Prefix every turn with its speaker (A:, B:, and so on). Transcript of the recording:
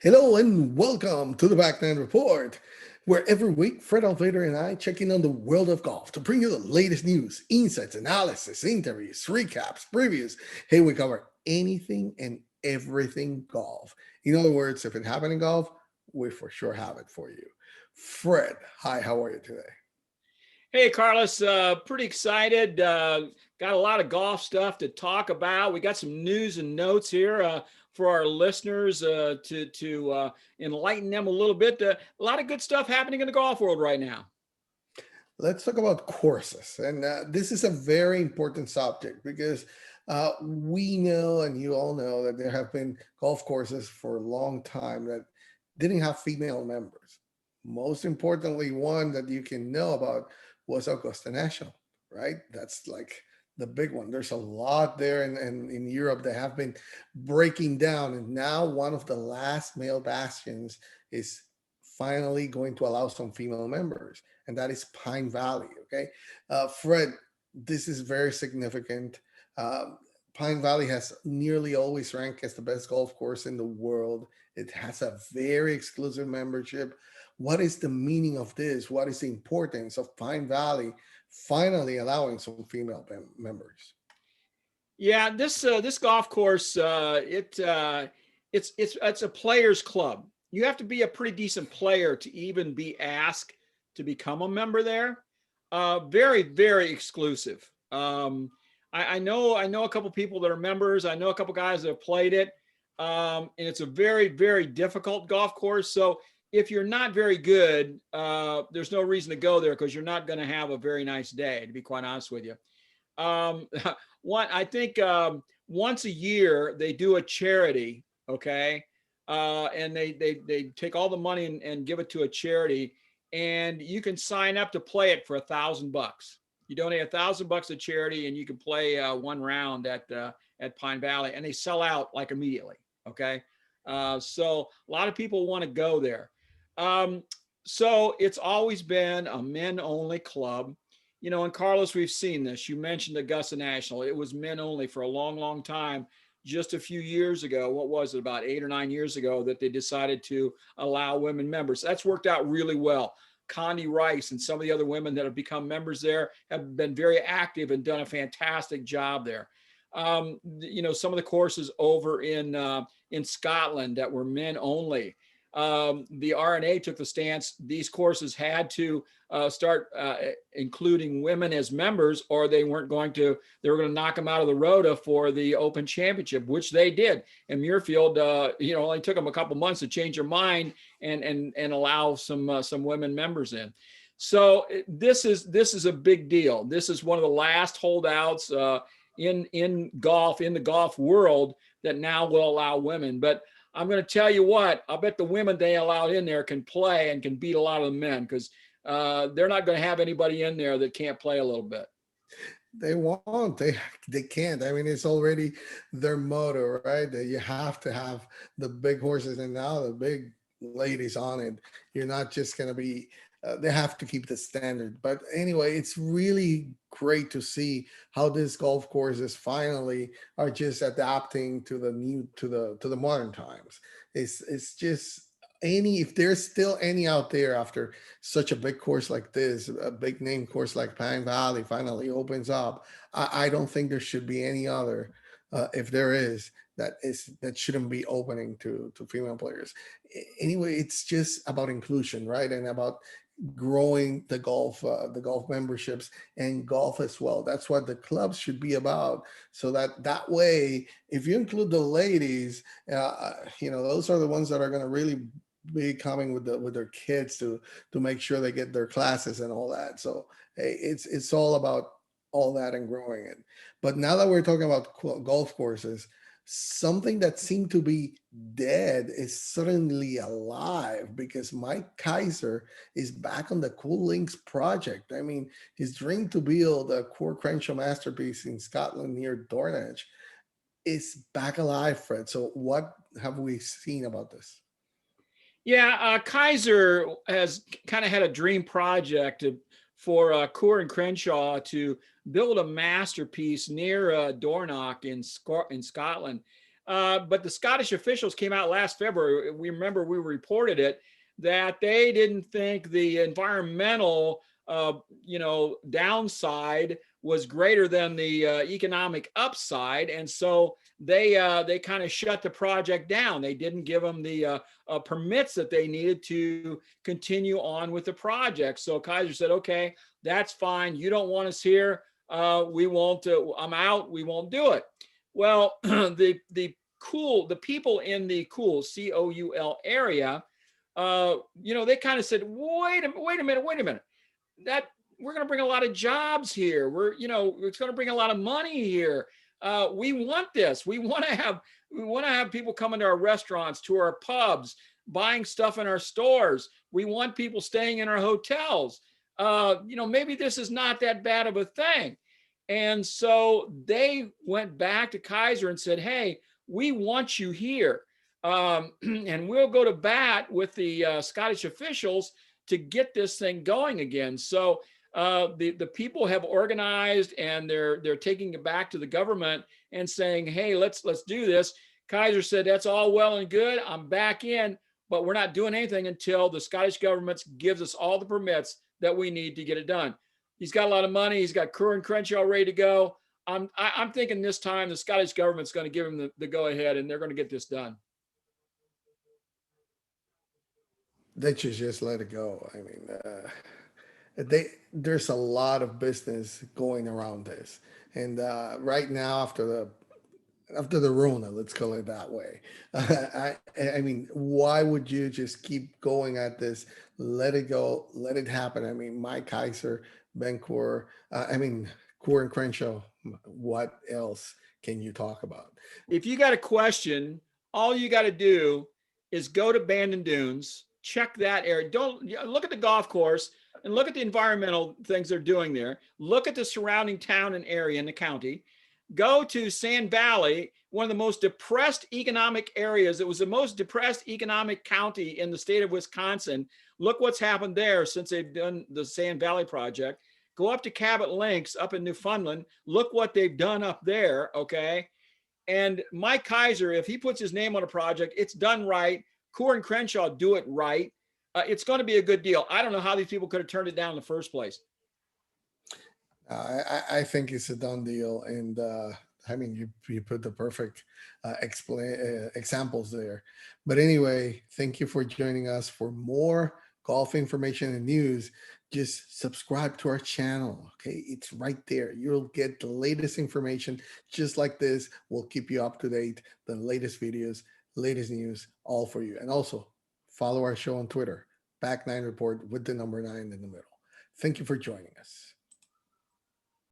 A: Hello and welcome to the Backnine Report, where every week Fred Altvater and I check in on the world of golf to bring you the latest news, insights, analysis, interviews, recaps, previews. Hey, we cover anything and everything golf. In other words, if it happened in golf, we for sure have it for you. Fred, hi, how are you today?
B: Hey, Carlos, pretty excited. Got a lot of golf stuff to talk about. We got some news and notes here for our listeners to enlighten them a little bit. A lot of good stuff happening in the golf world right now.
A: Let's talk about courses. And this is a very important subject because we know, and you all know, that there have been golf courses for a long time that didn't have female members. Most importantly, one that you can know about was Augusta National, right? That's like the big one. There's a lot there in Europe that have been breaking down. And now one of the last male bastions is finally going to allow some female members, and that is Pine Valley. Okay, Fred, this is very significant. Pine Valley has nearly always ranked as the best golf course in the world. It has a very exclusive membership. What is the meaning of this? What is the importance of Pine Valley finally allowing some female members?
B: Yeah, this golf course it's a players club. You have to be a pretty decent player to even be asked to become a member there. Very exclusive. I know a couple people that are members. I know a couple guys that have played it, and it's a very difficult golf course. So if you're not very good, there's no reason to go there because you're not going to have a very nice day. To be quite honest with you. Um, I think once a year they do a charity, okay, and they take all the money and give it to a charity, and you can sign up to play it for $1,000. You donate $1,000 to charity, and you can play one round at Pine Valley, and they sell out like immediately. Okay, so a lot of people want to go there. Um, so it's always been a men only club. And Carlos, we've seen this. You mentioned Augusta National. It was men only for a long time. Just a few years ago, what was it, about 8 or 9 years ago, that they decided to allow women members. That's worked out really well. Condi Rice and some of the other women that have become members there have been very active and done a fantastic job there. Some of the courses over in Scotland that were men only. The RNA took the stance these courses had to start including women as members, or they were going to knock them out of the rota for the Open Championship, which they did. And Muirfield, only took them a couple months to change their mind and allow some women members in. So this is a big deal. This is one of the last holdouts in golf, in the golf world, that now will allow women. But I'm going to tell you what, I bet the women they allowed in there can play and can beat a lot of the men, because they're not going to have anybody in there that can't play a little bit.
A: They won't. They can't. I mean, it's already their motto, right? That you have to have the big horses, and now the big ladies on it. You're not just going to be. They have to keep the standard. But anyway, it's really great to see how these golf courses finally are just adapting to the new to the modern times. It's just any, if there's still any out there after such a big course like this, a big name course like Pine Valley finally opens up. I don't think there should be any other. If there is, that shouldn't be opening to female players. Anyway, it's just about inclusion, right, and about growing the golf memberships and golf as well. That's what the clubs should be about, so that way, if you include the ladies, those are the ones that are going to really be coming with their kids to make sure they get their classes and all that. So hey, it's all about all that and growing it. But now that we're talking about golf courses, something that seemed to be dead is suddenly alive because Mike Keiser is back on the Cool Links project. I mean, his dream to build a Coore Crenshaw masterpiece in Scotland near Dornach is back alive, Fred. So what have we seen about this?
B: Yeah, Kaiser has kind of had a dream project for Coore and Crenshaw to build a masterpiece near Dornach in Scotland. But the Scottish officials came out last February. We remember we reported it, that they didn't think the environmental, downside was greater than the economic upside, and so they kind of shut the project down. They didn't give them the permits that they needed to continue on with the project. So Keiser said, "Okay, that's fine. You don't want us here. We won't. I'm out. We won't do it." Well, the people in the Coole, Coul area, they kind of said, wait a minute. That we're going to bring a lot of jobs here. It's going to bring a lot of money here. We want this. We want to have people coming to our restaurants, to our pubs, buying stuff in our stores. We want people staying in our hotels. Maybe this is not that bad of a thing. And so they went back to Keiser and said, "Hey, we want you here. And we'll go to bat with the Scottish officials to get this thing going again." So the people have organized, and they're taking it back to the government and saying, "Hey, let's do this." Keiser said, "That's all well and good. I'm back in, but we're not doing anything until the Scottish government gives us all the permits that we need to get it done." He's got a lot of money. He's got Coore and Crenshaw ready to go. I'm thinking this time the Scottish government's going to give him the go ahead, and they're going to get this done.
A: They should just let it go. I mean, there's a lot of business going around this, and right now after the Rona, let's call it that way. I mean, why would you just keep going at this? Let it go, let it happen. I mean, Mike Keiser, Ben Coore, Coore and Crenshaw. What else can you talk about?
B: If you got a question, all you got to do is go to Bandon Dunes, check that area. Don't look at the golf course and look at the environmental things they're doing there. Look at the surrounding town and area in the county. Go to Sand Valley, one of the most depressed economic areas. It was the most depressed economic county in the state of Wisconsin. Look what's happened there since they've done the Sand Valley project. Go up to Cabot Links up in Newfoundland. Look what they've done up there, okay? And Mike Keiser, if he puts his name on a project, it's done right. Coore and Crenshaw do it right. It's going to be a good deal. I don't know how these people could have turned it down in the first place.
A: I think it's a done deal, and you put the perfect examples there. But anyway, thank you for joining us. For more golf information and news, just subscribe to our channel. Okay, it's right there. You'll get the latest information just like this. We'll keep you up to date. The latest videos, latest news, all for you. And also follow our show on Twitter, Back9 Report with the number 9 in the middle. Thank you for joining us.